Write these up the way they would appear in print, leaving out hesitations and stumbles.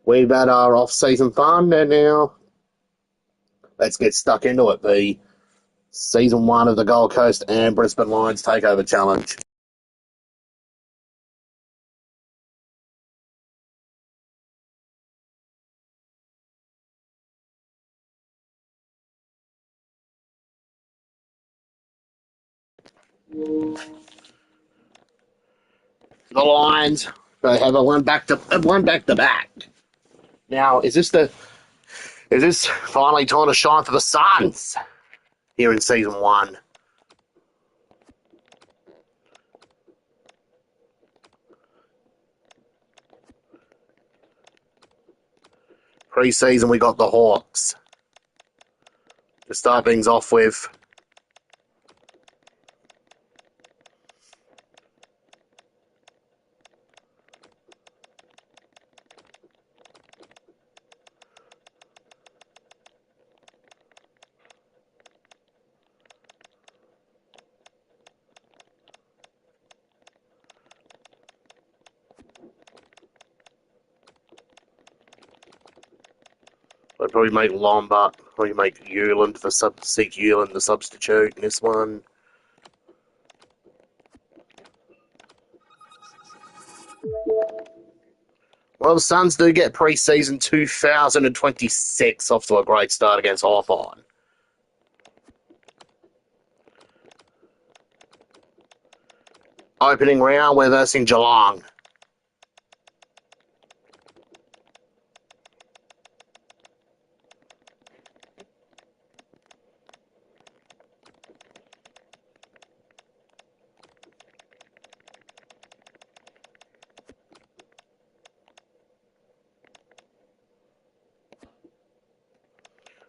We've had our off-season fun, and now let's get stuck into it. The Season 1 of the Gold Coast and Brisbane Lions Takeover Challenge. The Lions, they have a one back to back. Now, is this finally time to shine for the Suns here in Season 1? Pre-season, we got the Hawks. To start things off with, I'd probably make Lombard, probably make Euland seek Euland the substitute in this one. Well, the Suns do get pre-season 2026 off to a great start against Hawthorn. Opening round, we're versing Geelong.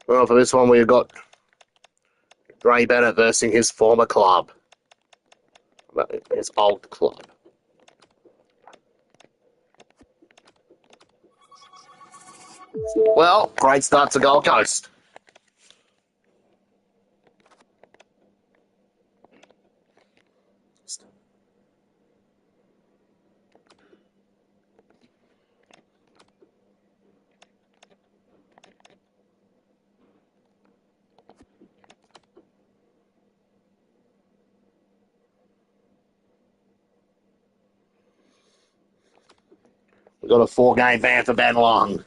Well, for this one, we've got Ray Bennett versing his former club. His old club. Well, great start to Gold Coast. We've got a 4-game ban for Ben Long.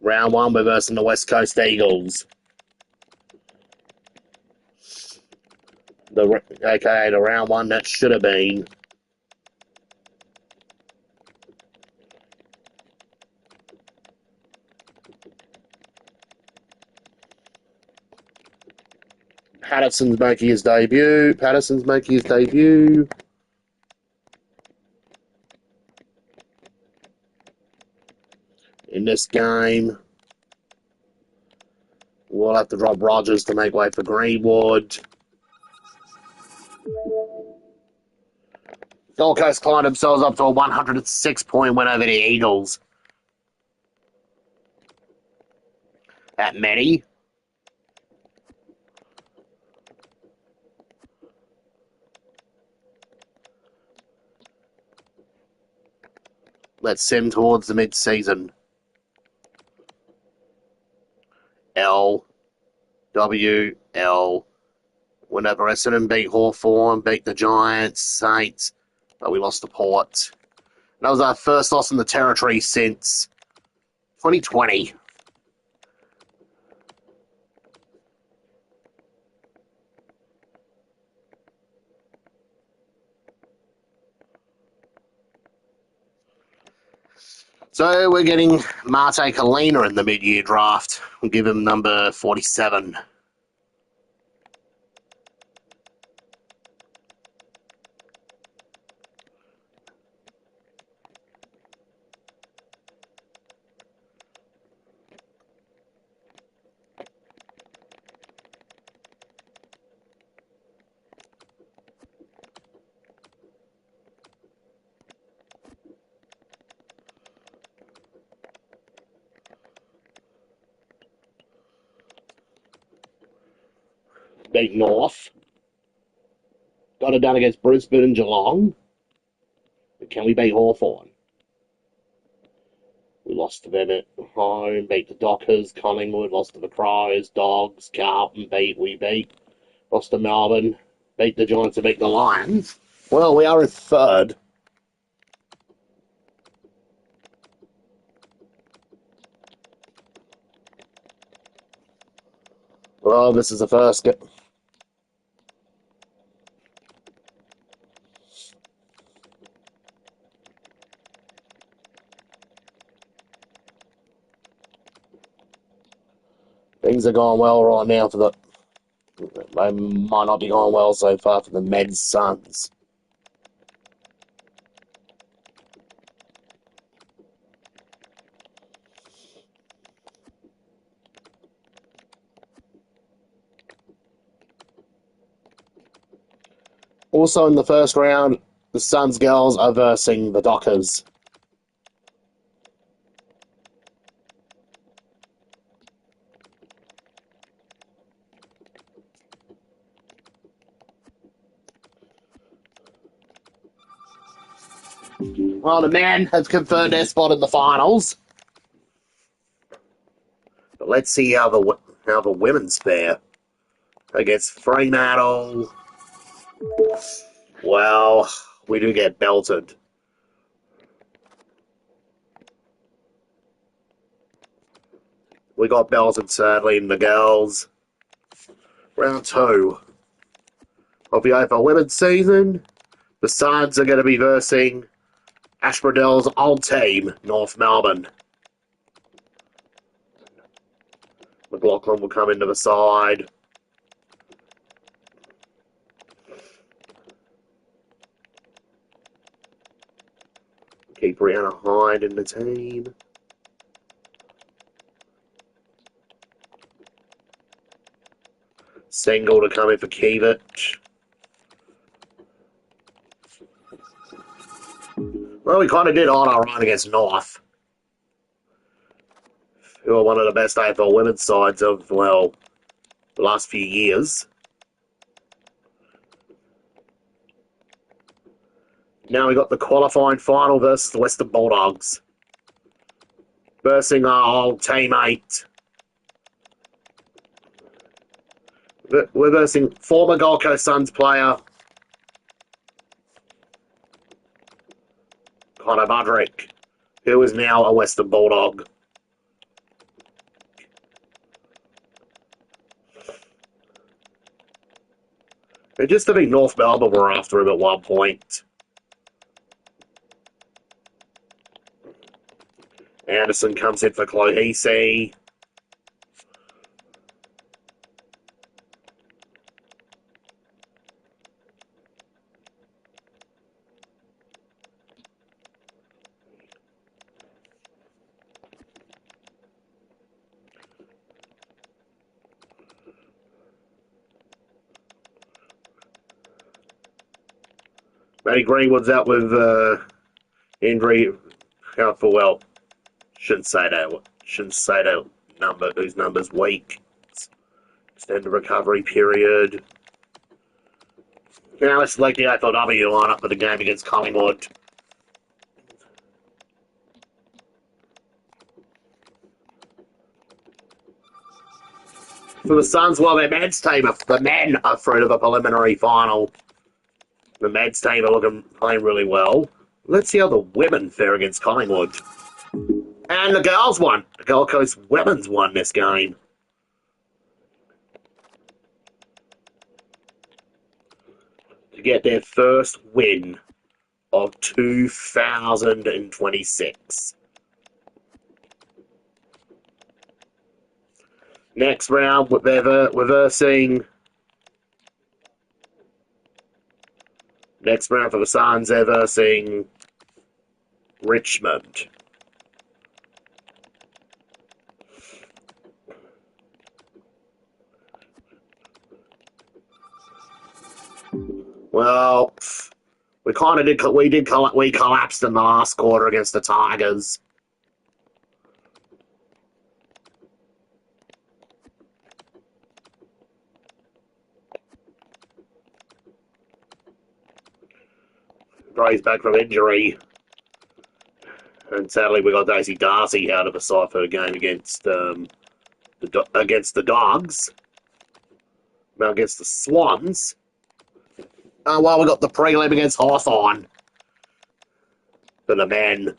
Round 1, we're versing the West Coast Eagles. The round 1 that should have been. Patterson's making his debut. In this game, we'll have to drop Rogers to make way for Greenwood. Gold Coast climbed themselves up to a 106-point win over the Eagles. That many. Let's sim towards the mid-season. L, W, L. Whenever Essendon beat Hawthorn, beat the Giants, Saints, but we lost to Port. That was our first loss in the territory since 2020. So we're getting Mate Kalina in the mid-year draft. We'll give him number 47. Beat North. Got it done against Brisbane and Geelong. But can we beat Hawthorn? lost to them at home, beat the Dockers, Collingwood, lost to the Crows, Dogs, Carlton, we beat, lost to Melbourne, beat the Giants and beat the Lions. Well, we are in third. Well, this is the first. Things are going well right now for the. They might not be going well so far for the Meds Suns. Also in the first round, the Suns girls are versing the Dockers. Well, the men have confirmed their spot in the finals. But let's see how the women's fare against Fremantle. Well, we do get belted. We got belted, sadly, in the girls. Round 2 of the AFL women's season. The Suns are going to be versing Asphodell's old team, North Melbourne. McLaughlin will come into the side. Keep Brianna Hyde in the team. Stengel to come in for Kiewicz. Well, we kind of did on our run against North, who are one of the best AFL women's sides of, well, the last few years. Now we got the qualifying final versus the Western Bulldogs. Versing our old teammate. We're versing former Gold Coast Suns player Connor Budrick, who is now a Western Bulldog. And just to be North Melbourne were after him at one point. Anderson comes in for Clohese. Matty Greenwood's out with injury. Out for, well, shouldn't say that number. Whose number's weak. Extended recovery period. Now let's select the AFLW lineup for the game against Collingwood. For the Suns, well, the men are through to the preliminary final. The Meds team are playing really well. Let's see how the women fare against Collingwood. And the girls won. The Gold Coast women's won this game. To get their first win of 2026. Next round, we're versing. Next round for the Suns, they're versing Richmond. Well, we kind of did. We collapsed in the last quarter against the Tigers. Gray's back from injury. And sadly, we got Daisy Darcy out of a side for a game against against the Dogs. Now against the Swans. Well, we got the prelim against Hawthorn for the men.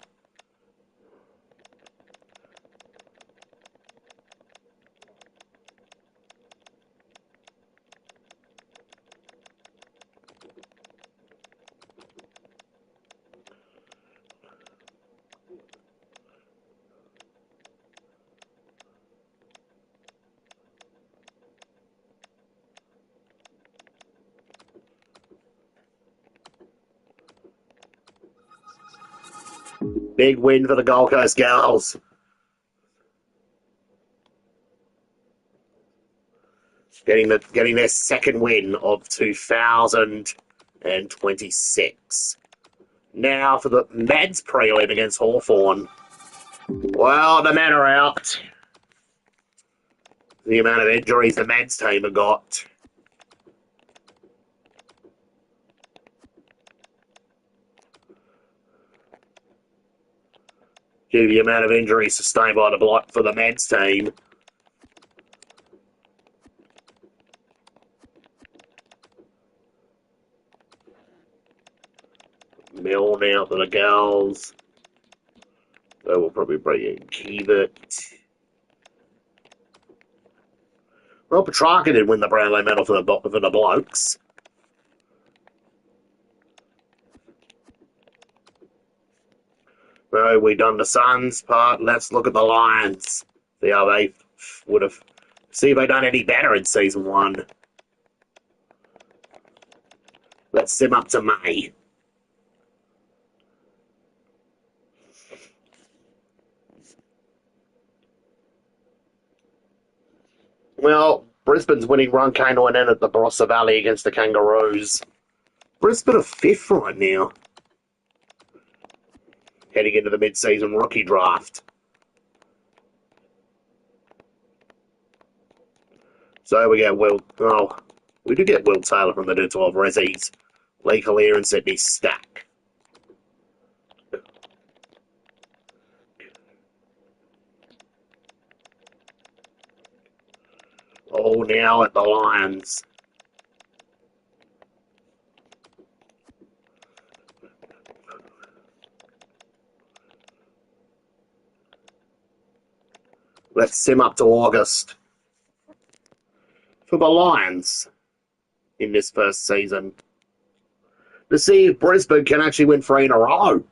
Big win for the Gold Coast Girls. Getting their second win of 2026. Now for the Mads prelim against Hawthorn. Well, the men are out. The amount of injuries the Mads team have got. Due to the amount of injuries sustained by the block for the Mads team. Milne out for the girls. They will probably bring in Kiewit. Well, Petrarca did win the Brownlow medal for the blokes. So we done the Suns part. Let's look at the Lions. See how they would have. See if they done any better in season 1. Let's sim up to May. Well, Brisbane's winning run came to an end at the Barossa Valley against the Kangaroos. Brisbane are 5th right now. Heading into the mid-season rookie draft. So we get we do get Will Taylor from the 12 Rezzies. Lee Collier and Sydney Stack. Oh, now at the Lions. Let's sim up to August. For the Lions in this first season. To see if Brisbane can actually win 3 in a row.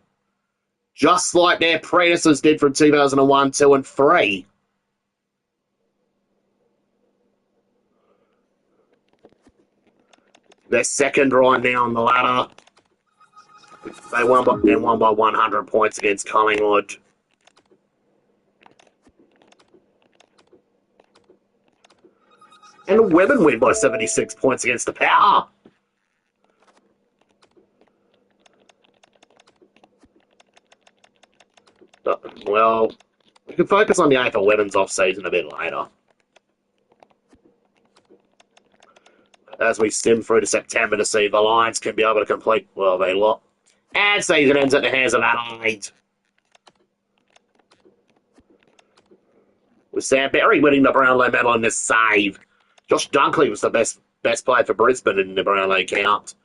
Just like their predecessors did from 2001, 2 and 3. They're second right now on the ladder. They won by 100 points against Collingwood. And the women win by 76 points against the Power. Well, we can focus on the AFL women's off-season a bit later. As we stim through to September to see if the Lions can be able to complete, well, they look. And season ends at the hands of Adelaide. With Sam Berry winning the Brownlow medal in this save. Josh Dunkley was the best player for Brisbane in the Brownlow count.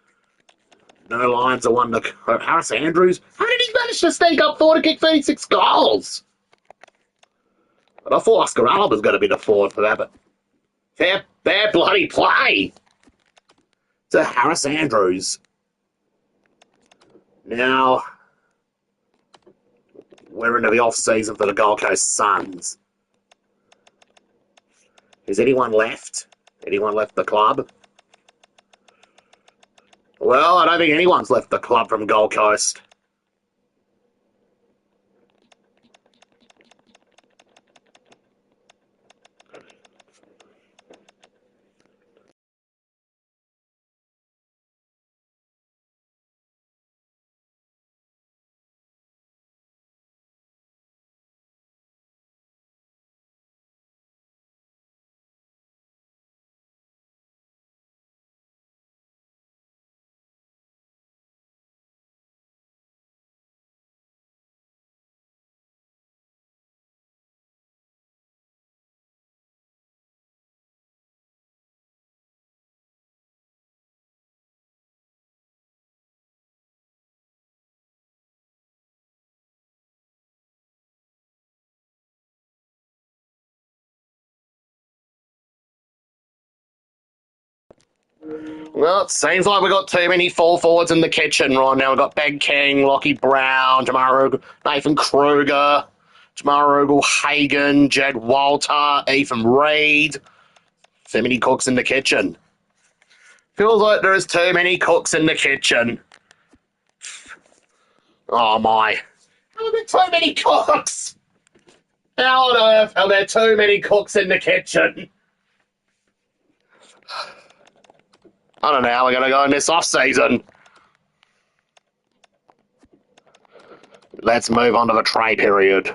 No Lions are one to Harris Andrews. How did he manage to sneak up 4 to kick 36 goals? But I thought Oscar Allen was going to be the forward for that, but fair bloody play to Harris Andrews. Now, we're into the off-season for the Gold Coast Suns. Is anyone left? Anyone left the club? Well, I don't think anyone's left the club from Gold Coast. Well, it seems like we've got too many full forwards in the kitchen right now. We've got Ben King, Lockie Brown, Nathan Kruger, Jamaroogle Hagan, Jed Walter, Ethan Reed. Too many cooks in the kitchen. Feels like there is too many cooks in the kitchen. Oh my. How are there too many cooks? How on earth are there too many cooks in the kitchen? I don't know how we're going to go in this off-season. Let's move on to the trade period.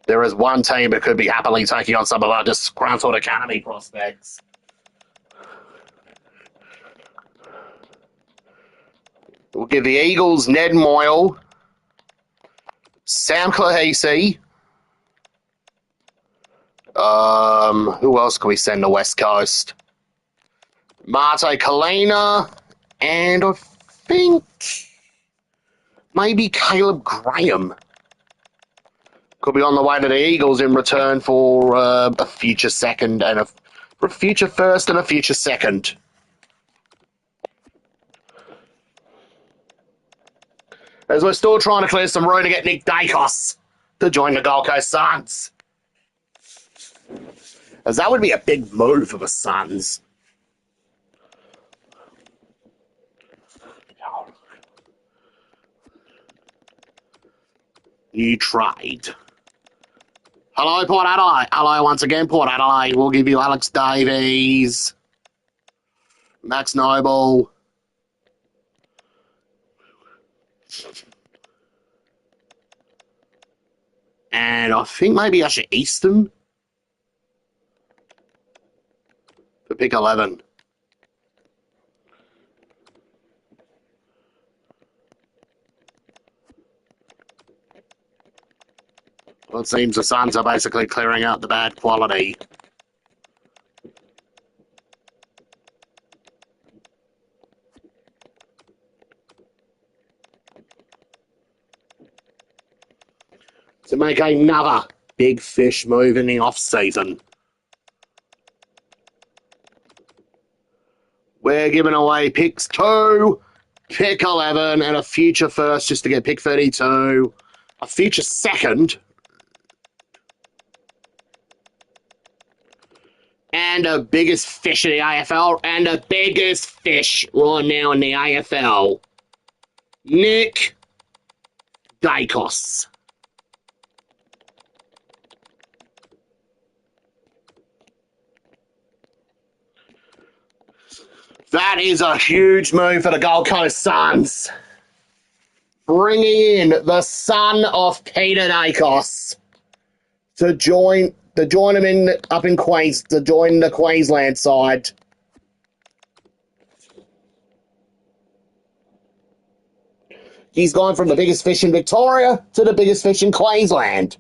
There is one team that could be happily taking on some of our disgruntled academy prospects. We'll give the Eagles Ned Moyle, Sam Clahisi. Who else can we send to West Coast? Marte Kalina, and I think maybe Caleb Graham could be on the way to the Eagles in return for a future second and a future first and a future second. As we're still trying to clear some room to get Nick Dacos to join the Gold Coast Suns. As that would be a big move for the Suns. New trade. Hello, Port Adelaide. Hello once again, Port Adelaide. We'll give you Alex Davies, Max Noble, and I think maybe Asher Easton for pick 11. Well, it seems the Suns are basically clearing out the bad quality. To make another big fish move in the off-season. We're giving away picks 2, pick 11, and a future first just to get pick 32. A future second. And the biggest fish in the AFL, and the biggest fish right now in the AFL, Nick Dacos. That is a huge move for the Gold Coast Suns. Bringing in the son of Peter Dacos to join him up in Queens, to join the Queensland side. He's gone from the biggest fish in Victoria to the biggest fish in Queensland.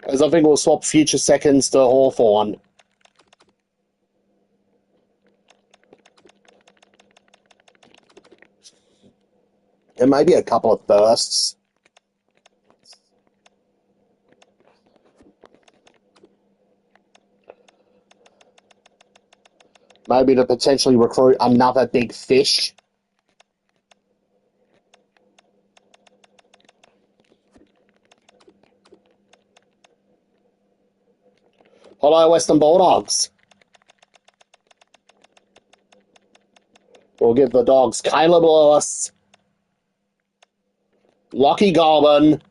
As I think we'll swap future seconds to Hawthorn. And maybe a couple of bursts. Maybe to potentially recruit another big fish. Hello, Western Bulldogs. We'll give the Dogs Caleb Lewis, Lockie Goulburn,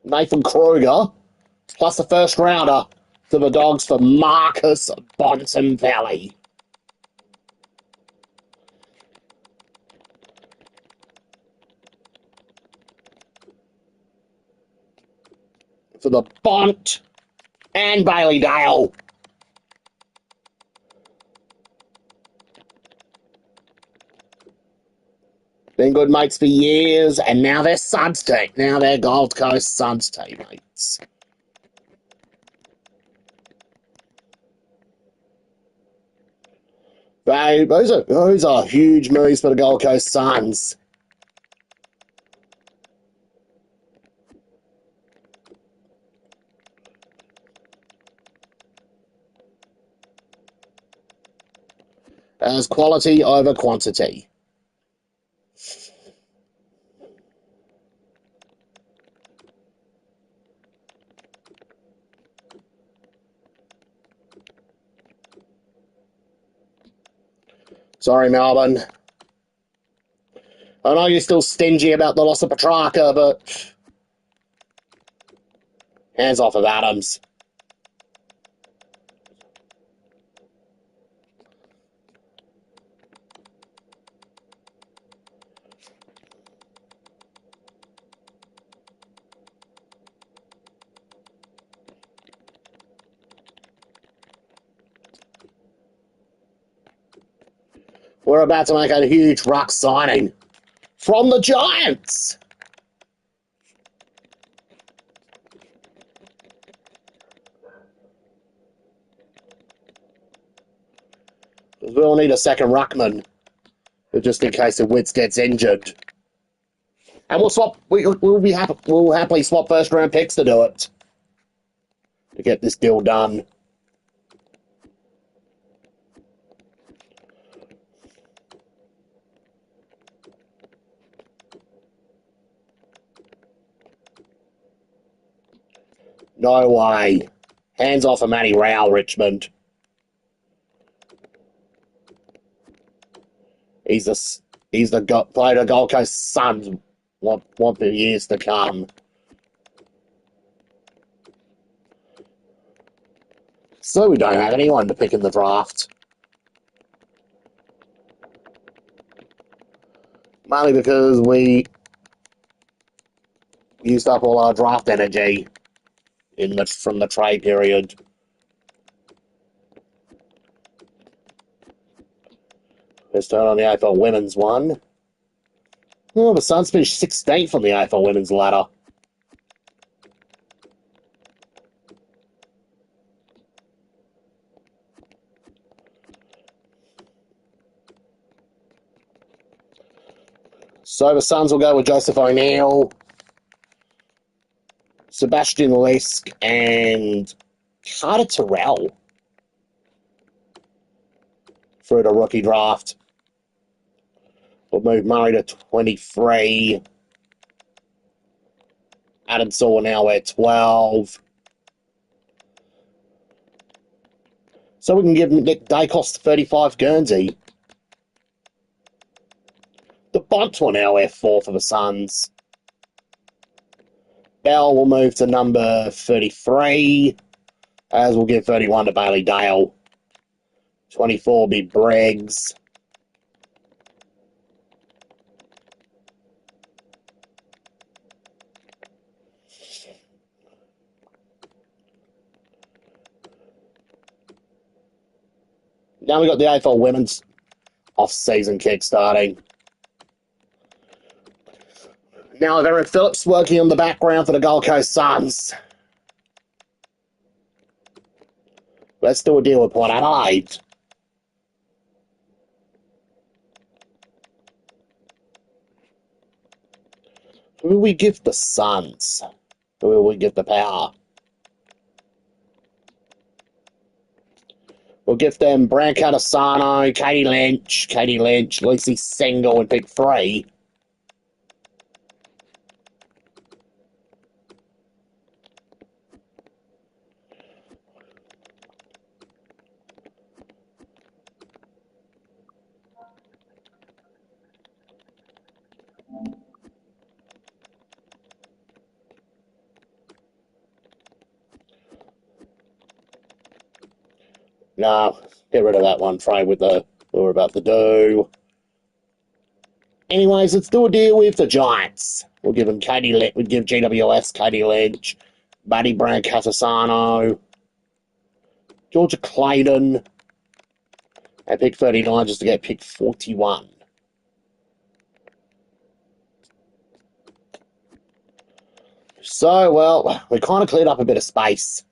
Nathan Kruger, plus the first rounder to the Dogs for Marcus Bontempelli. For the Bont and Bailey Dale. Been good mates for years, and now they're Suns team. Now they're Gold Coast Suns teammates. Those are huge moves for the Gold Coast Suns. As quality over quantity. Sorry, Melbourne. I know you're still stingy about the loss of Petrarca, but hands off of Adams. We're about to make a huge ruck signing from the Giants. We'll need a second ruckman, just in case the Wits gets injured. And we'll swap. We'll happily swap first round picks to do it, to get this deal done. No way. Hands off of Matty Rowell, Richmond. He's the player of Gold Coast Suns want for years to come. So we don't have anyone to pick in the draft. Mainly because we used up all our draft energy from the trade period. Let's turn on the AFL Women's one. Oh, the Suns finished 16th on the AFL Women's ladder. So the Suns will go with Joseph O'Neill, Sebastian Lisk, and Carter Terrell for the rookie draft. We'll move Murray to 23. Adam Saw now at 12. So we can give Nick Dacos 35 Guernsey. The Bunts will now wear 4 for the Suns. Bell will move to number 33, as we'll give 31 to Bailey Dale. 24 will be Briggs. Now we've got the AFL Women's off-season kick starting. Now Erin Phillips working on the background for the Gold Coast Suns. Let's do a deal with Port Adelaide. Who will we give the Suns? Who will we give the power? We'll give them Branko Asano, Katie Lynch, Lucy Single, and pick 3. No, get rid of that one. Trade with the we we're about to do. Anyways, let's do a deal with the Giants. We'll give them we'd give GWS Katie Lynch, Buddy Brand Catasano, Georgia Clayton at pick 39 just to get pick 41. So, well, we kind of cleared up a bit of space.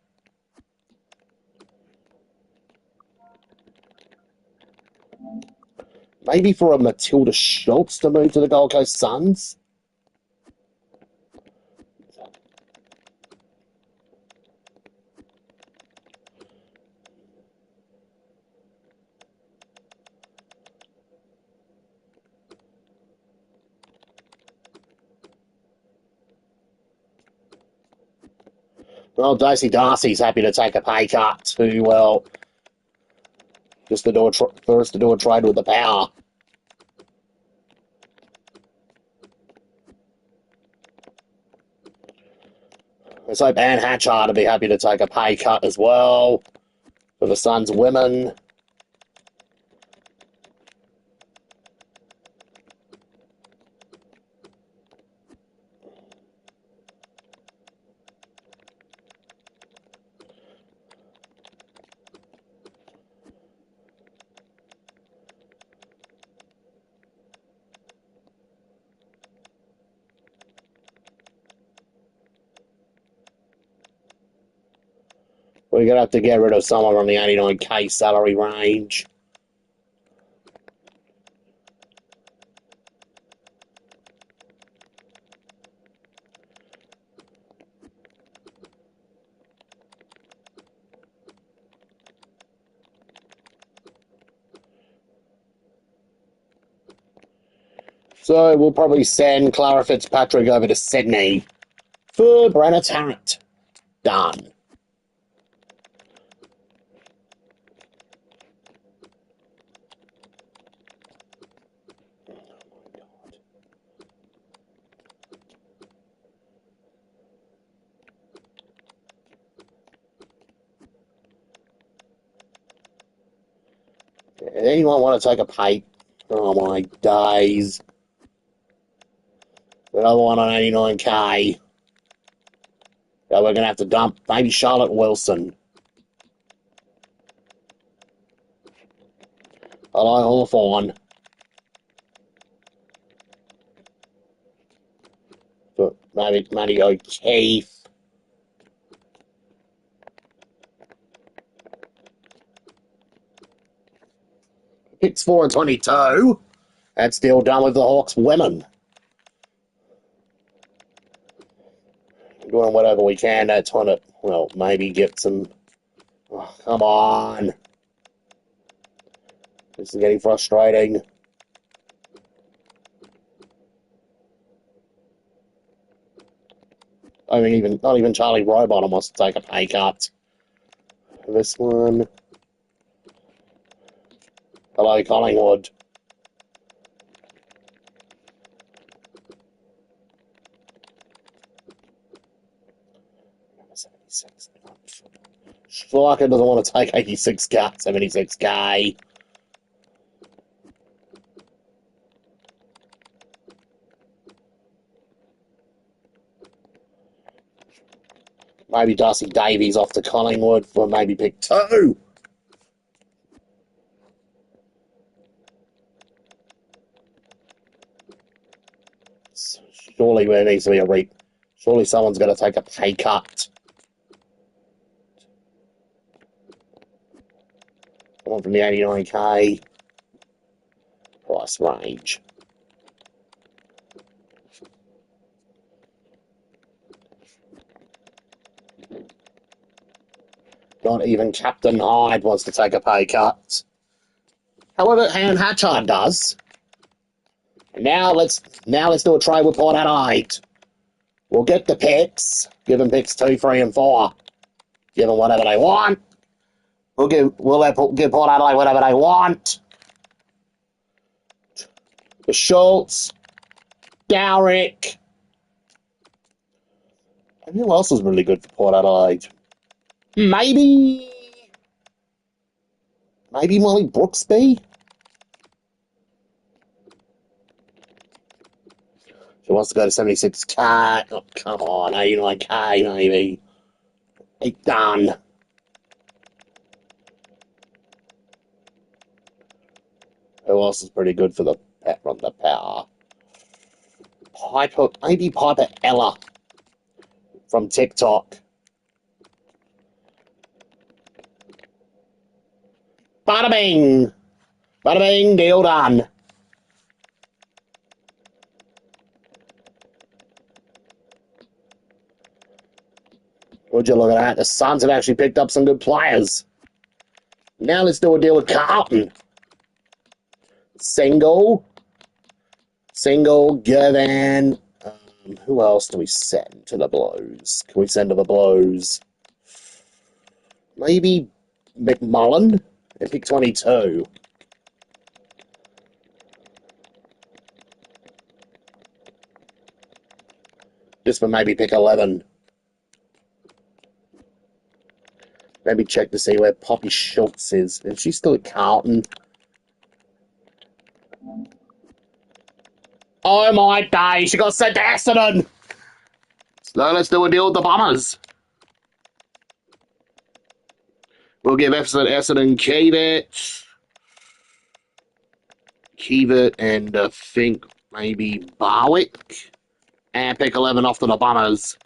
Maybe for a Matilda Schultz to move to the Gold Coast Suns. Well, Darcy's happy to take a pay cut to, well, just to do for us to do a trade with the Power. Let's hope Anne Hatchard will be happy to take a pay cut as well for the Suns women. We're going to have to get rid of someone on the 89K salary range. So we'll probably send Clara Fitzpatrick over to Sydney for Brenna Tarrant. Done. Anyone want to take a pay? Oh my days. Another one on 89K. So we're going to have to dump maybe Charlotte Wilson. Hello, Hawthorne. But maybe Matty O'Keefe. Picks 4 and 22. That's still done with the Hawks women. Doing whatever we can to trying to, well, maybe get some. Oh, come on. This is getting frustrating. I mean, not even Charlie Robot wants to take a pay cut. This one. Hello, Collingwood. Schleicher doesn't want to take 76K. Maybe Darcy Davies off to Collingwood for maybe pick 2. Surely there needs to be a Surely someone's going to take a pay cut. Someone from the 89K price range. Not even Captain Hyde wants to take a pay cut. However, Anne Hatchard does. Now let's do a trade with Port Adelaide. We'll get the picks. Give them picks 2, 3, and 4. Give them whatever they want. We'll give Port Adelaide whatever they want. The Schultz, Dowrick. And who else was really good for Port Adelaide? Maybe Maybe Molly Brooksby? She wants to go to 76k. Oh, come on, 89k, maybe. It's done. Who else is pretty good for the pet run the power? Maybe Piper Ella from TikTok. Bada bing! Bada bing, deal done. Would you look at that? The Suns have actually picked up some good players. Now let's do a deal with Carlton. Single, Girvan. Who else do we send to the Blues? Can we send to the Blues? Maybe McMullen at pick 22. Just for maybe pick 11. Maybe check to see where Poppy Schultz is. Is she still at Carlton? Oh my day, she got sent to Essendon! So let's do a deal with the Bombers. We'll give Essendon Kiewit, and I think maybe Barwick. And pick 11 off to the Bombers.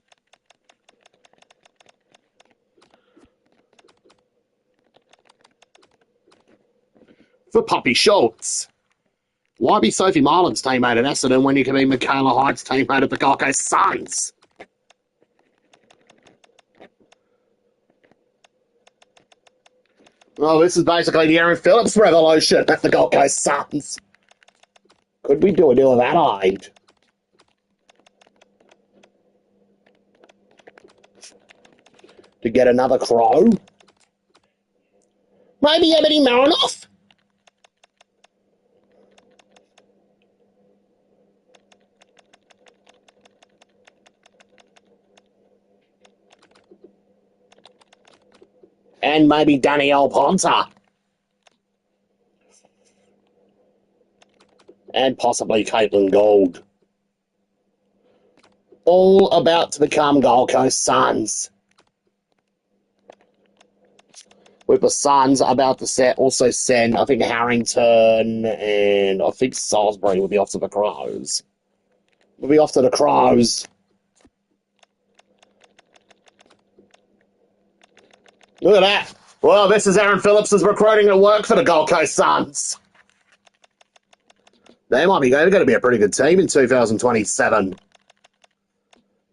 For Poppy Schultz. Why be Sophie Marlin's teammate at Essendon when you can be Michaela Hyde's teammate at the Gold Coast Suns? Well, this is basically the Aaron Phillips revolution at the Gold Coast Suns. Could we do a deal with Adelaide? To get another Crow? Maybe Ebony Marinoff? And maybe Danielle Ponta. And possibly Caitlin Gould. All about to become Gold Coast Suns. With the Suns about to also send, I think, Harrington and I think Salisbury will be off to the Crows. We'll be off to the Crows. Look at that. Well, this is Aaron Phillips' recruiting at work for the Gold Coast Suns. They might be going to be a pretty good team in 2027.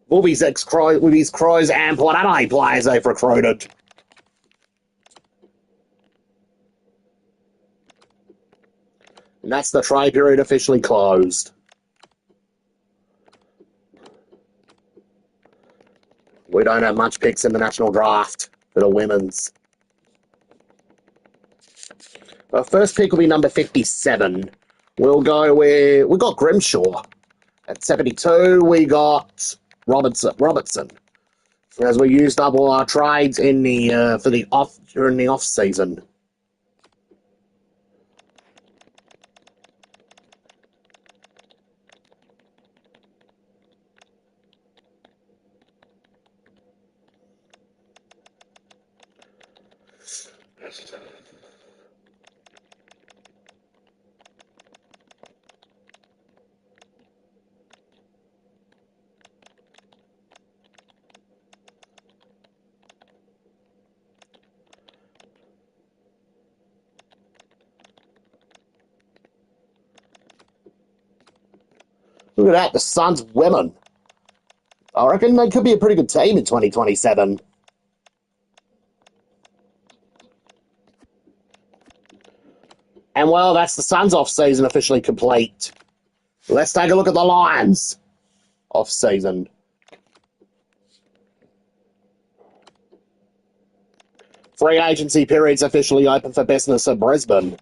With his Crows and Port Adelaide players they've recruited. And that's the trade period officially closed. We don't have much picks in the national draft for the women's. Our first pick will be number 57. We'll go with... We got Grimshaw. At 72, we got Robertson. As we used up all our trades in the during the off season. Look at that, the Suns women. I reckon they could be a pretty good team in 2027. And well, that's the Suns off-season officially complete. Let's take a look at the Lions off-season. Free agency period's officially open for business at Brisbane.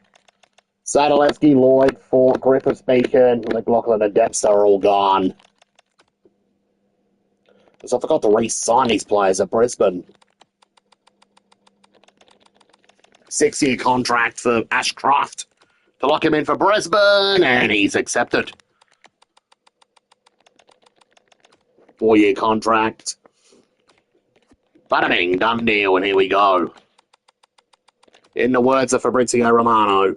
Sadalewski, Lloyd, Fort, Griffith, Beacon, McLaughlin and Dempster are all gone. Because I forgot to re-sign these players at Brisbane. 6-year contract for Ashcroft to lock him in for Brisbane, and he's accepted. 4-year contract. Bada bing, done deal, and here we go. In the words of Fabrizio Romano.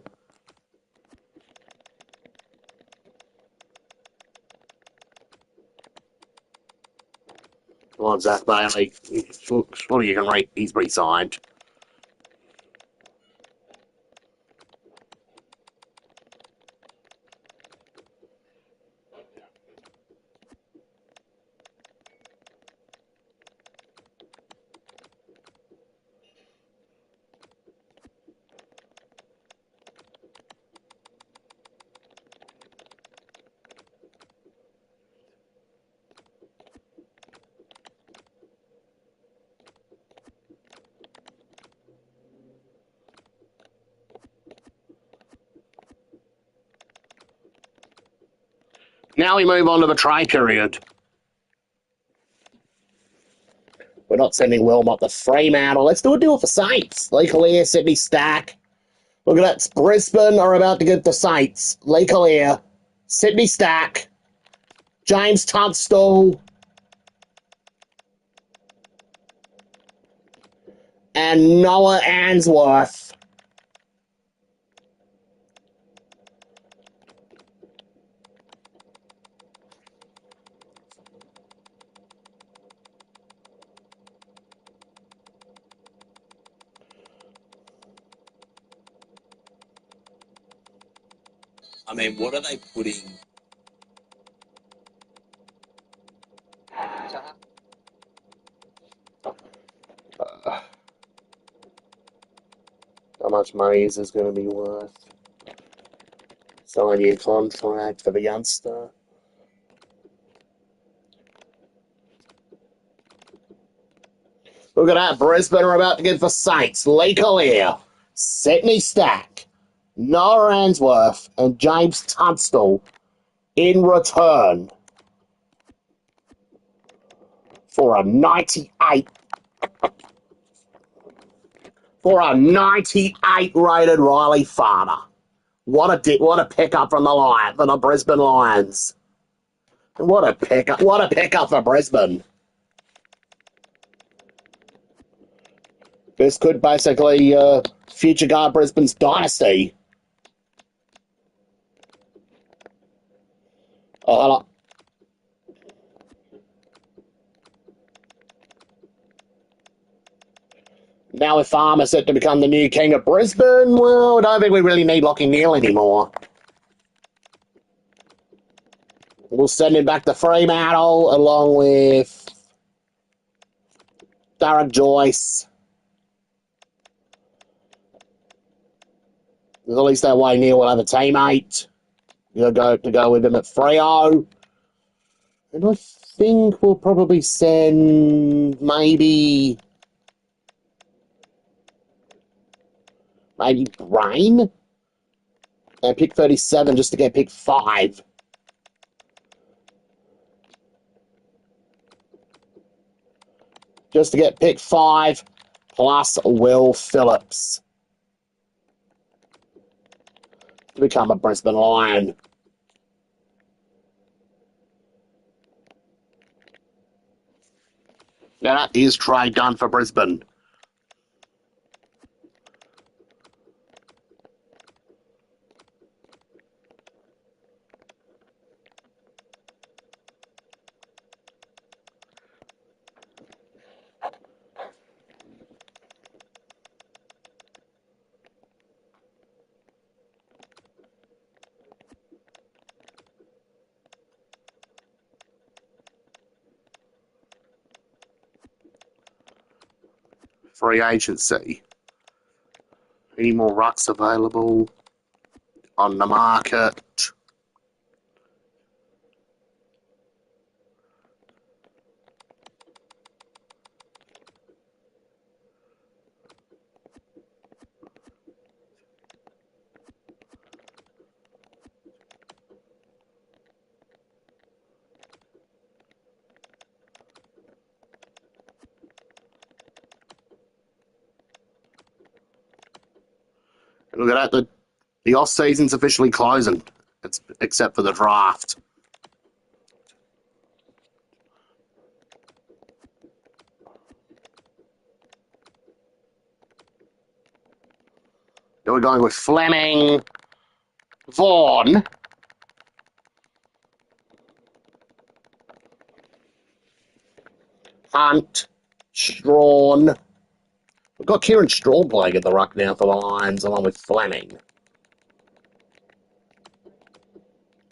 Come on, Zach Bailey. Surely you can rate he's re-signed. Now we move on to the trade period. We're not sending Wilmot the Fremantle. Let's do a deal for Saints. Lee Collier, Sydney Stack. Look at that. Brisbane are about to get the Saints. Lee Collier, Sydney Stack, James Tunstall, and Noah Answorth. I mean, what are they putting? How much money is this going to be worth? Sign your contract for the youngster. Look at that. Brisbane are about to get the Saints. Lee Collier, Sydney Stack, Noah Answorth, and James Tunstall in return for a 98 rated Riley Farmer. What a pickup from the Brisbane Lions. What a pickup for Brisbane. This could basically future guard Brisbane's dynasty. Oh, now if Farmer's set to become the new king of Brisbane, well, I don't think we really need Lockie Neal anymore. We'll send him back to Fremantle along with Darren Joyce. At least that way Neal will have a teammate to go with him at Freo. And I think we'll probably send maybe Brain and pick 37 just to get pick 5. Just to get pick 5 plus Will Phillips to become a Brisbane Lion. Now that is trade done for Brisbane. Free agency. Any more rucks available on the market? Look at that. The off season's officially closing. Except for the draft. Then we're going with Fleming, Vaughan, Hunt, Strawn. We've got Kieran Strawn playing at the ruck now for the Lions, along with Fleming.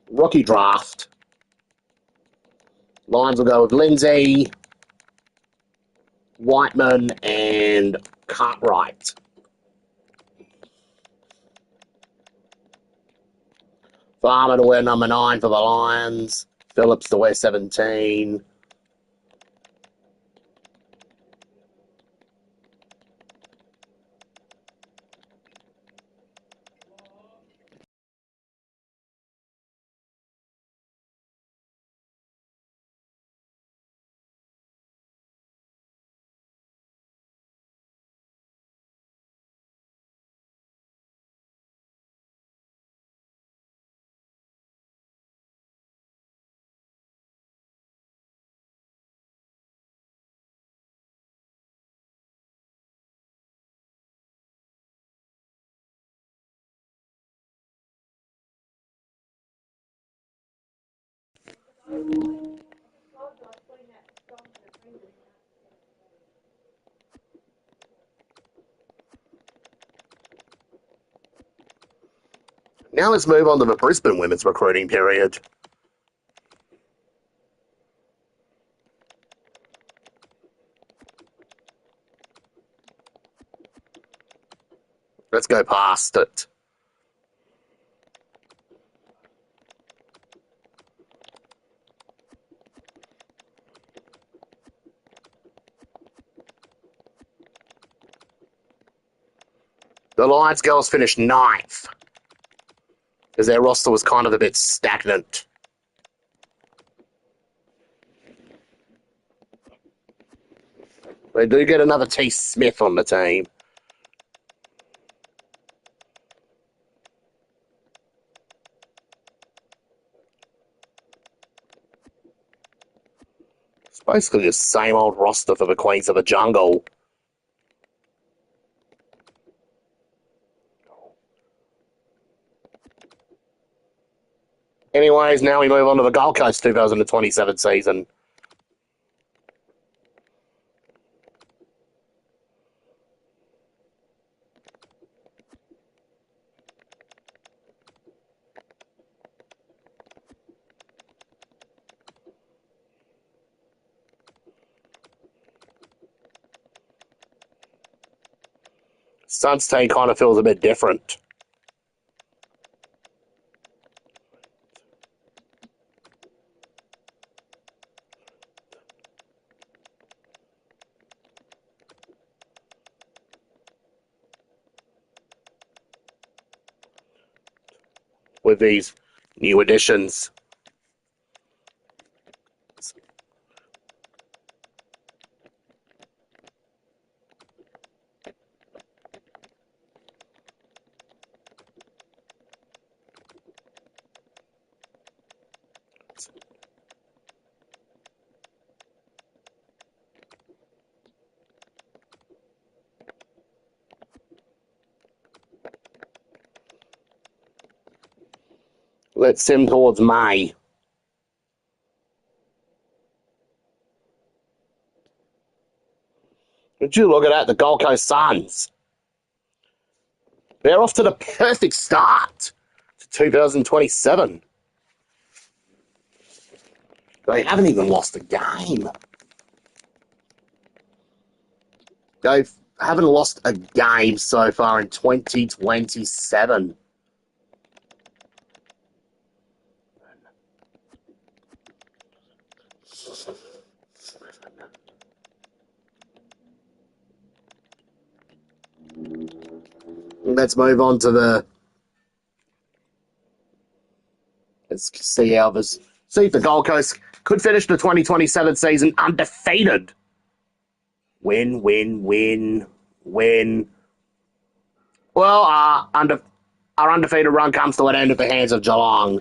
Rookie draft. Lions will go with Lindsay, Whiteman, and Cartwright. Farmer to wear number 9 for the Lions. Phillips to wear 17. Now let's move on to the Brisbane women's recruiting period. Let's go past it. The Lions girls finished 9th because their roster was kind of a bit stagnant. They do get another T. Smith on the team. It's basically the same old roster for the Queens of the Jungle. Anyways, now we move on to the Gold Coast 2027 season. Suns team kind of feels a bit different. With these new additions. Let's sim towards May. Would you look at that? The Gold Coast Suns. They're off to the perfect start to 2027. They haven't even lost a game. They haven't lost a game so far in 2027. Let's move on to the. Let's see how this. See if the Gold Coast could finish the 2027 season undefeated. Win, win, win, win. Well, our undefeated run comes to an end at the hands of Geelong.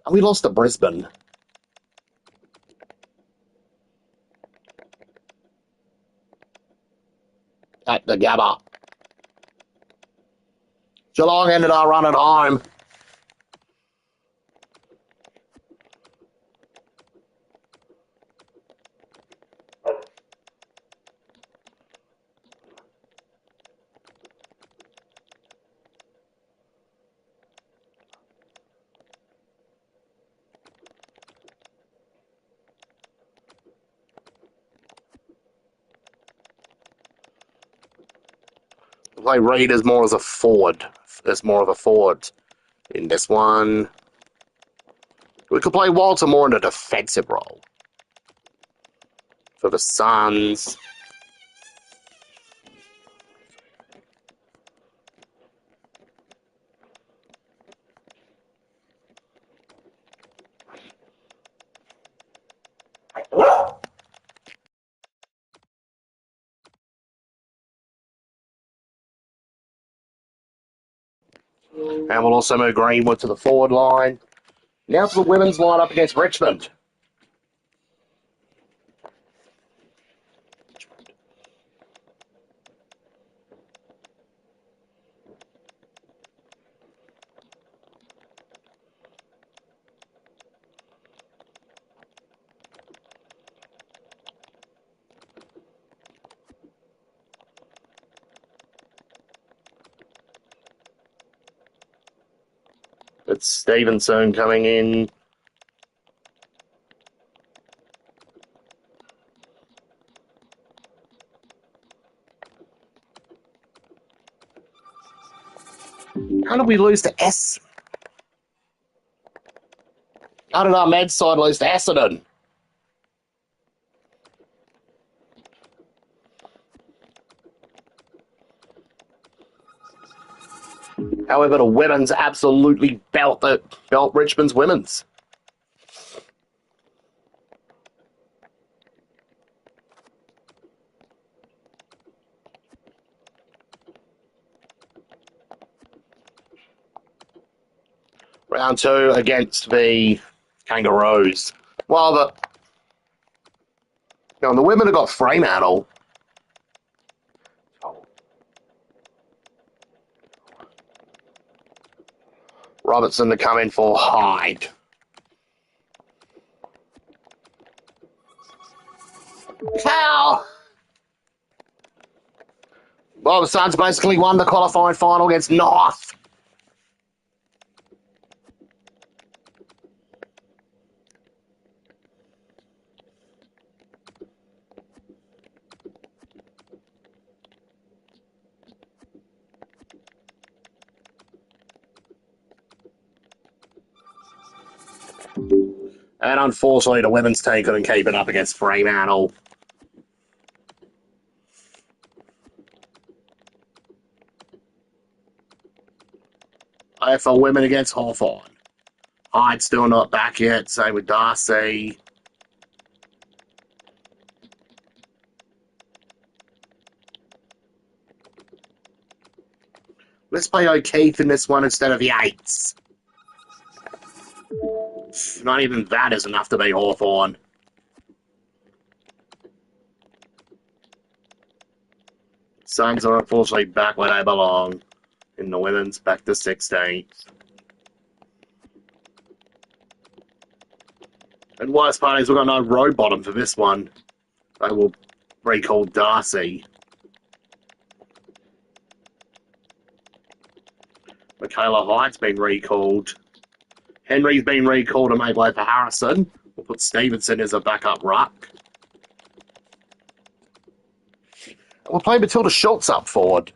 And we lost to Brisbane. At the Gabba. Geelong ended our run at home. Play Reid as more as a forward. As more of a forward in this one. We could play Walter more in a defensive role. For the Suns. And we'll also move Greenwood to the forward line. Now to the women's line up against Richmond. It's Stevenson coming in. How did we lose to S? How did our med side lose to Essendon? However, the women's absolutely belt Richmond's women's. Round 2 against the Kangaroos. Well, the women have got Fremantle. Robertson to come in for Hyde. Foul! Well, the Suns basically won the qualifying final against North. And unfortunately, the women's team couldn't keep it up against Fremantle. AFL women against Hawthorn. Hyde's still not back yet, same with Darcy. Let's play O'Keefe in this one instead of Yates. Not even that is enough to beat Hawthorn. Suns are unfortunately back where they belong. In the women's, back to 16th. And worst part is we've got no road bottom for this one. They will recall Darcy. Michaela Hyde's been recalled. Henry's been recalled to make way for Harrison. We'll put Stevenson as a backup ruck. We'll play Matilda Schultz up forward.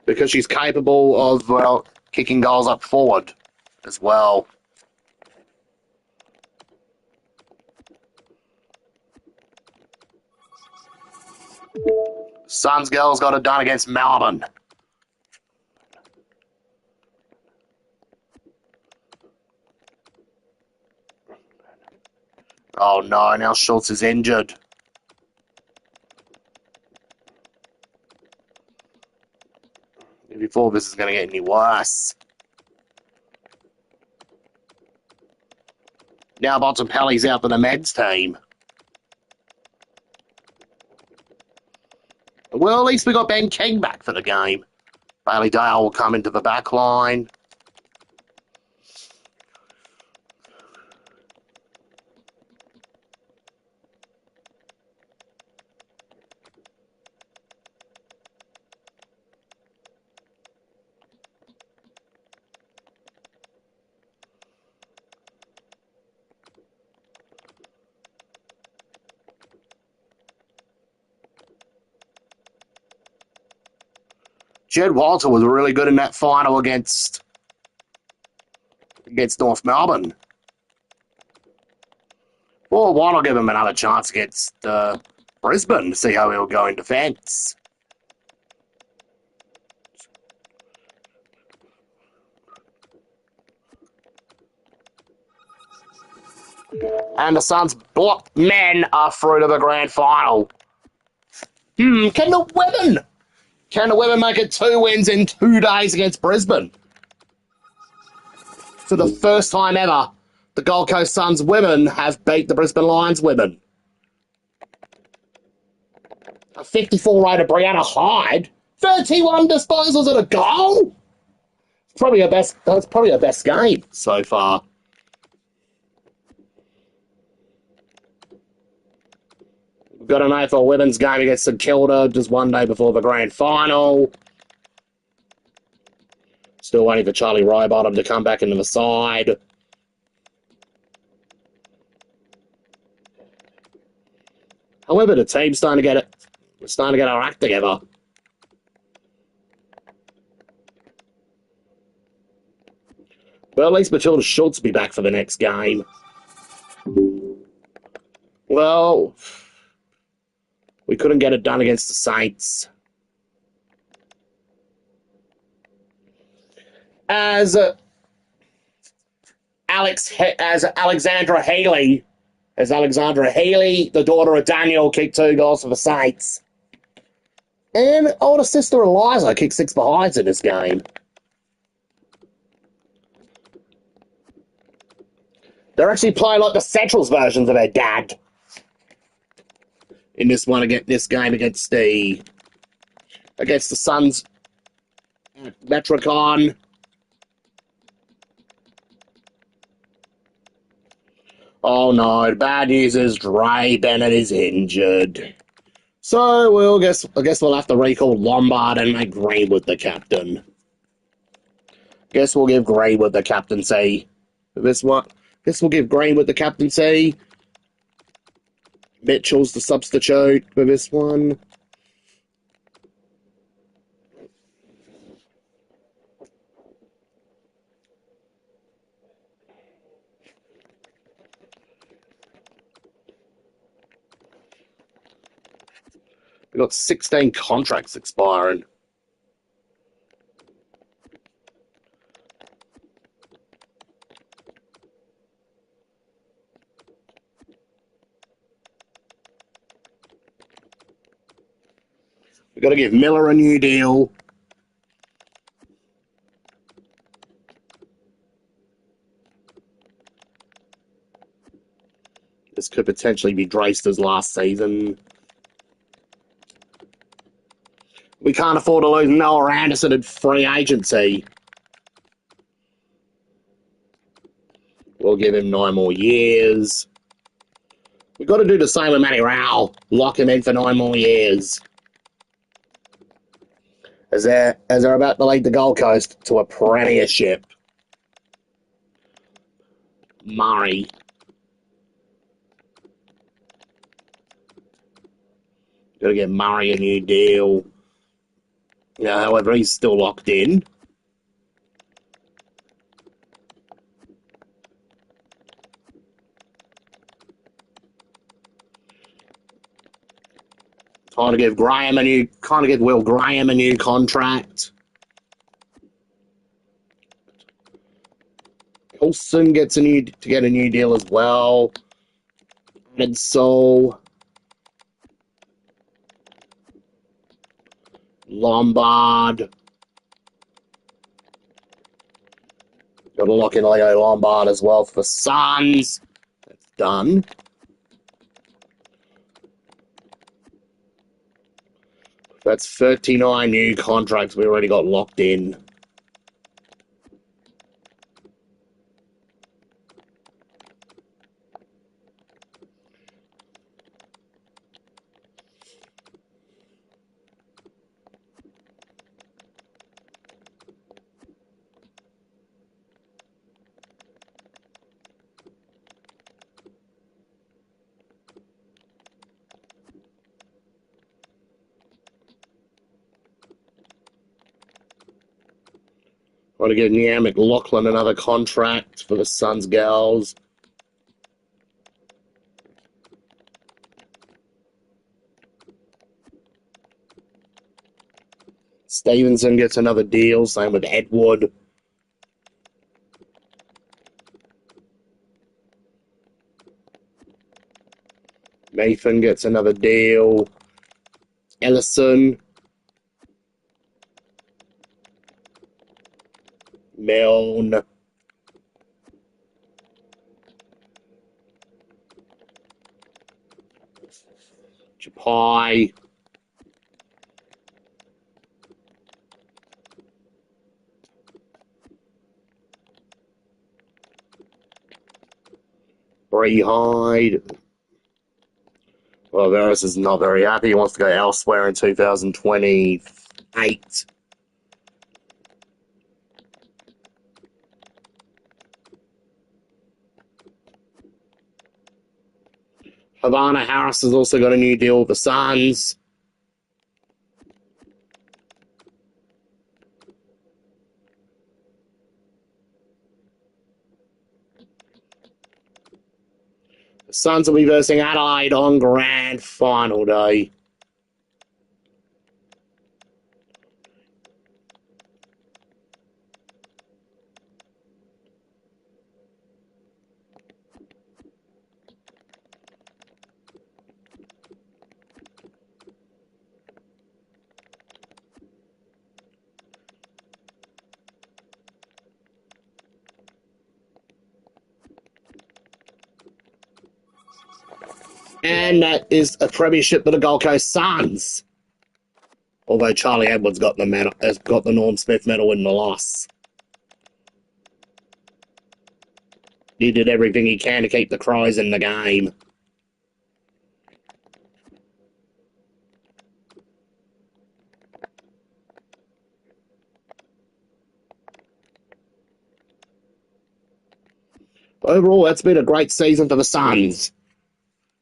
Because she's capable of, kicking goals up forward as well. Suns girls got it done against Melbourne. Oh no, now Schultz is injured. before this is going to get any worse. Now Bontempelli's out for the Meds team. Well, at least we got Ben King back for the game. Bailey Dale will come into the back line. Jed Walter was really good in that final against North Melbourne. Well, why not give him another chance against Brisbane to see how he'll go in defence? And the Suns' block men are through to the grand final. Can the women make it 2 wins in 2 days against Brisbane? For the first time ever, the Gold Coast Suns women have beat the Brisbane Lions women. A 54 rated Brianna Hyde, 31 disposals and a goal. That's probably her best game so far. We've got an AFL women's game against St Kilda just 1 day before the grand final. Still waiting for Charlie Rybottom to come back into the side. However, the team's starting to get our act together. Well, at least Matilda Schultz will be back for the next game. Well, we couldn't get it done against the Saints. As Alexandra Healy, the daughter of Daniel, kicked 2 goals for the Saints. And older sister Eliza kicked 6 behinds in this game. They're actually playing like the Centrals versions of their dad in this game against the Suns. Metricon. Oh no, bad news is Dre Bennett is injured. So I guess we'll have to recall Lombard and make Greenwood the captain. Guess we'll give Greenwood the captaincy for this one. Guess we'll give Greenwood the captaincy. Mitchell's the substitute for this one. We've got 16 contracts expiring. We've got to give Miller a new deal. This could potentially be Draster's last season. We can't afford to lose Noah Anderson at free agency. We'll give him 9 more years. We've got to do the same with Matty Rowell. Lock him in for 9 more years. As they're about to lead the Gold Coast to a premiership. Murray. Got to get Murray a new deal. However, he's still locked in. Trying to give Will Graham a new contract. Coulson gets to get a new deal as well. And so Lombard. Got to lock in Leo Lombard as well for the Suns. That's done. That's 39 new contracts we already got locked in. Want to give Nia McLaughlin another contract for the Suns girls. Stevenson gets another deal, same with Edward. Nathan gets another deal. Ellison. Milne. Chapai. Bree Hyde. Well, Varys is not very happy. He wants to go elsewhere in 2028. Havana Harris has also got a new deal with the Suns. The Suns will be versing Adelaide on grand final day. And that is a premiership for the Gold Coast Suns. Although Charlie Edwards got the medal, has got the Norm Smith medal in the loss. He did everything he can to keep the Crows in the game. Overall, that's been a great season for the Suns.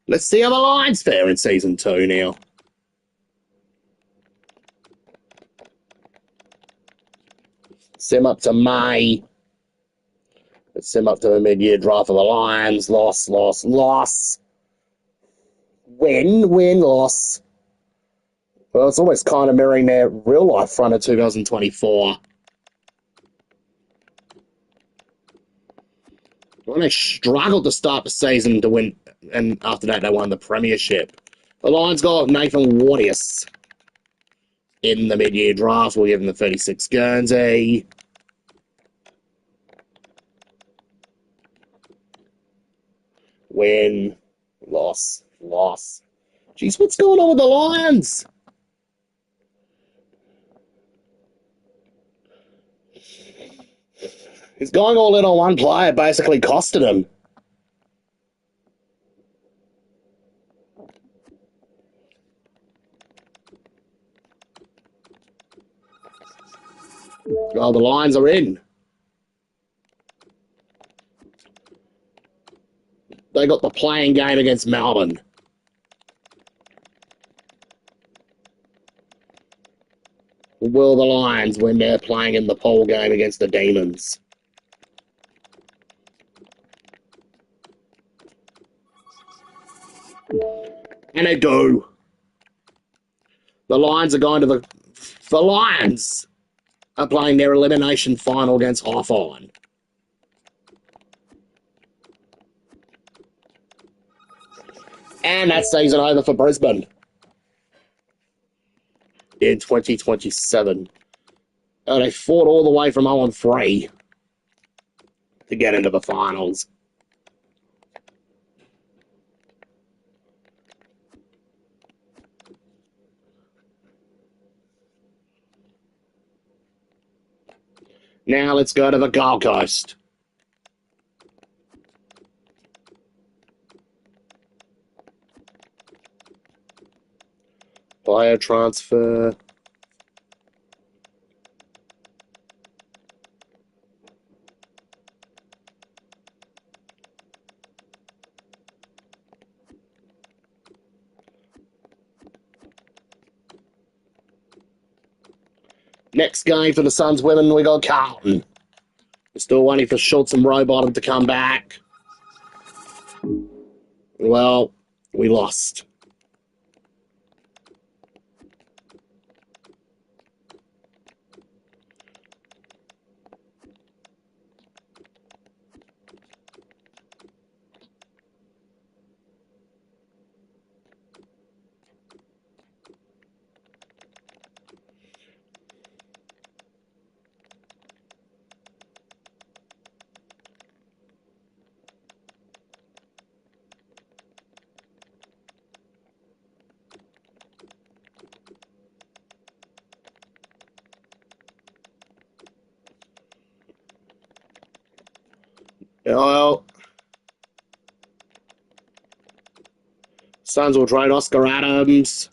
Let's see how the Lions fare in Season 2 now. Sim up to May. Let's sim up to the mid-year draft for the Lions. Loss, loss, loss. Win, win, loss. Well, it's almost kind of mirroring their real-life run of 2024. When they struggled to start the season to win, and after that they won the premiership. The Lions got Nathan Wardius in the mid-year draft. We'll give him the 36 Guernsey. Win, loss, loss. Jeez, what's going on with the Lions? He's going all in on one player, basically costed him. Well, the Lions are in. They got the playing game against Melbourne. Will the Lions win their playing in the pool game against the Demons? And they do. The Lions are going to the Lions are playing their elimination final against Hawthorn. And that season over for Brisbane in 2027. They fought all the way from 0-3. to get into the finals. Now let's go to the Gold Coast. Player transfer. Next game for the Suns women, we got Carlton. We're still waiting for Schultz and Rowbottom to come back. Well, we lost. Well, Suns will trade Oscar Adams,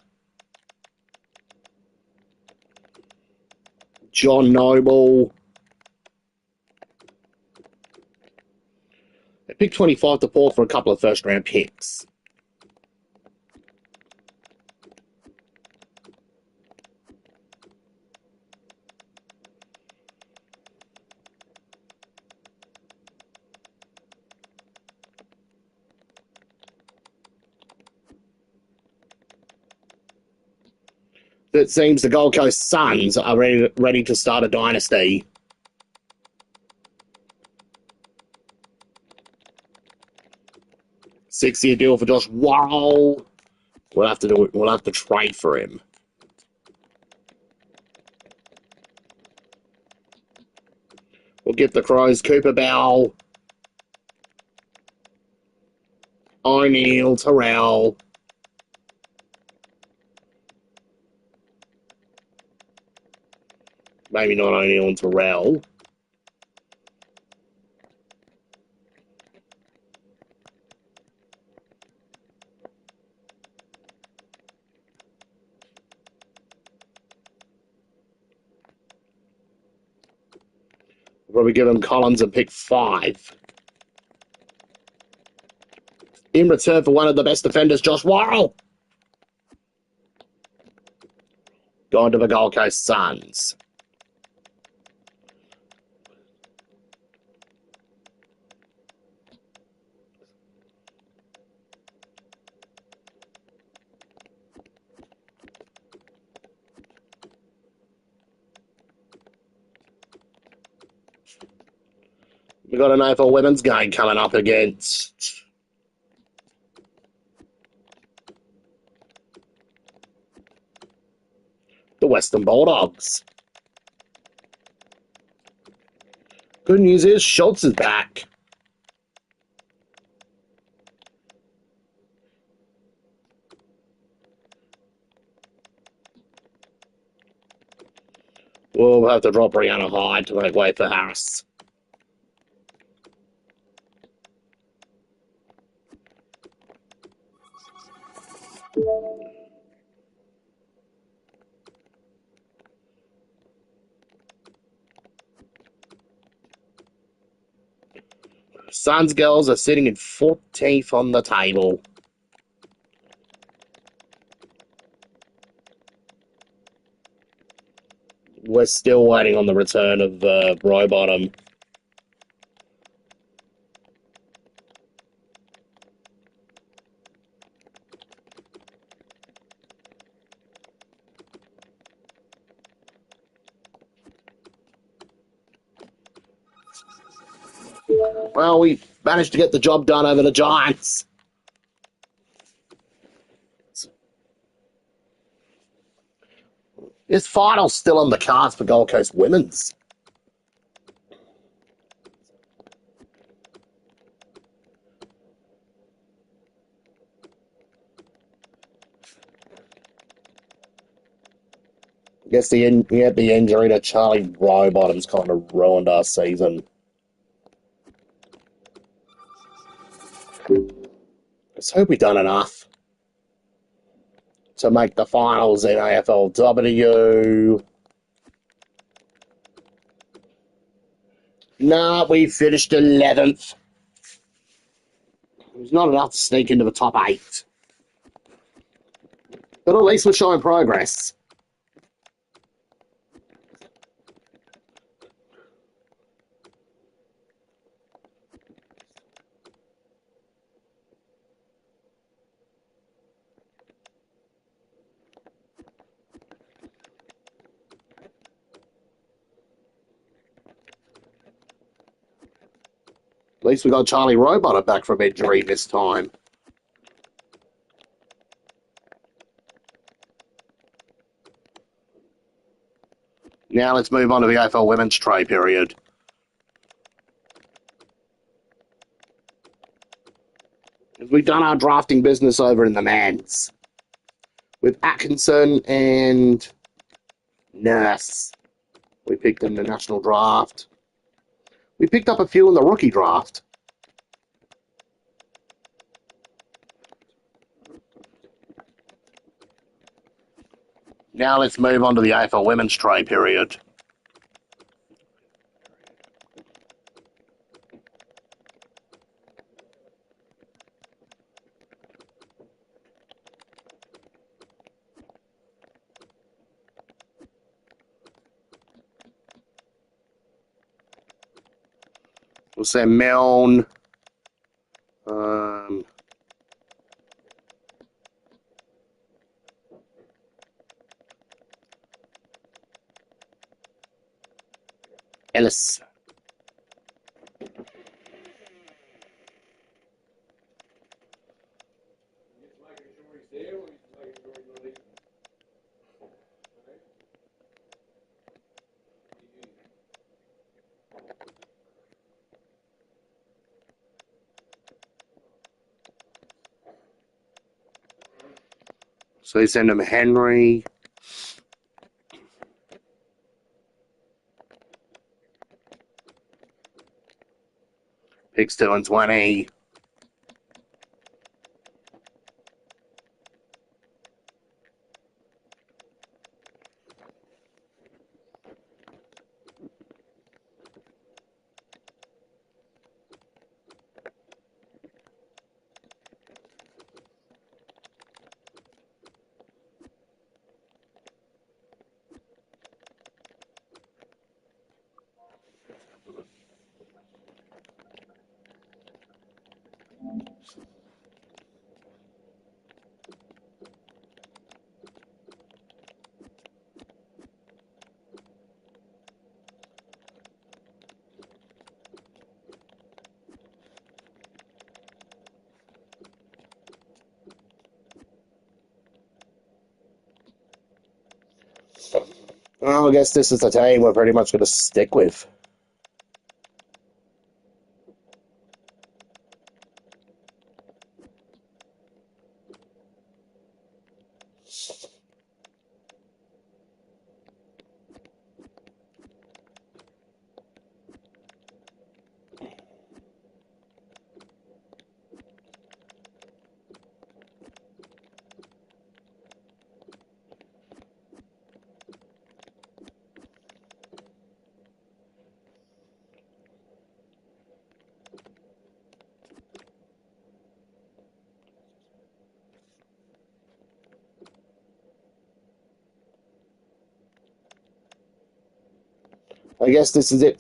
John Noble. They picked 25 to Port for a couple of first-round picks. It seems the Gold Coast Suns are ready to start a dynasty. Six-year deal for Josh Worrell. We'll have to do it. We'll have to trade for him. We'll get the Crows Cooper Bell, O'Neill, Terrell. Maybe not O'Neill and Terrell. We'll probably give him Collins and pick 5. In return for one of the best defenders, Josh Worrell. Going to the Gold Coast Suns. We've got an AFL women's game coming up against the Western Bulldogs. Good news is Schultz is back. We'll have to drop Brianna Hyde to make way for Harris. Suns girls are sitting in 14th on the table. We're still waiting on the return of Rowbottom. Well, we managed to get the job done over the Giants. This final's still on the cards for Gold Coast Women's. Guess the injury to Charlie Rowbottom's kind of ruined our season. Let's hope we've done enough to make the finals in AFLW. Nah, we finished 11th. It was not enough to sneak into the top 8. But at least we're showing progress. At least we got Charlie Rowbottom back from injury this time. Now let's move on to the AFL Women's Trade period. We've done our drafting business over in the men's with Atkinson and Nurse. We picked in the national draft. We picked up a few in the rookie draft. Now let's move on to the AFL Women's Trade period. We'll say Milne. Ellis. So you send him Henry. Picks 2 and 20. Well, I guess this is the team we're pretty much going to stick with. I guess this is it.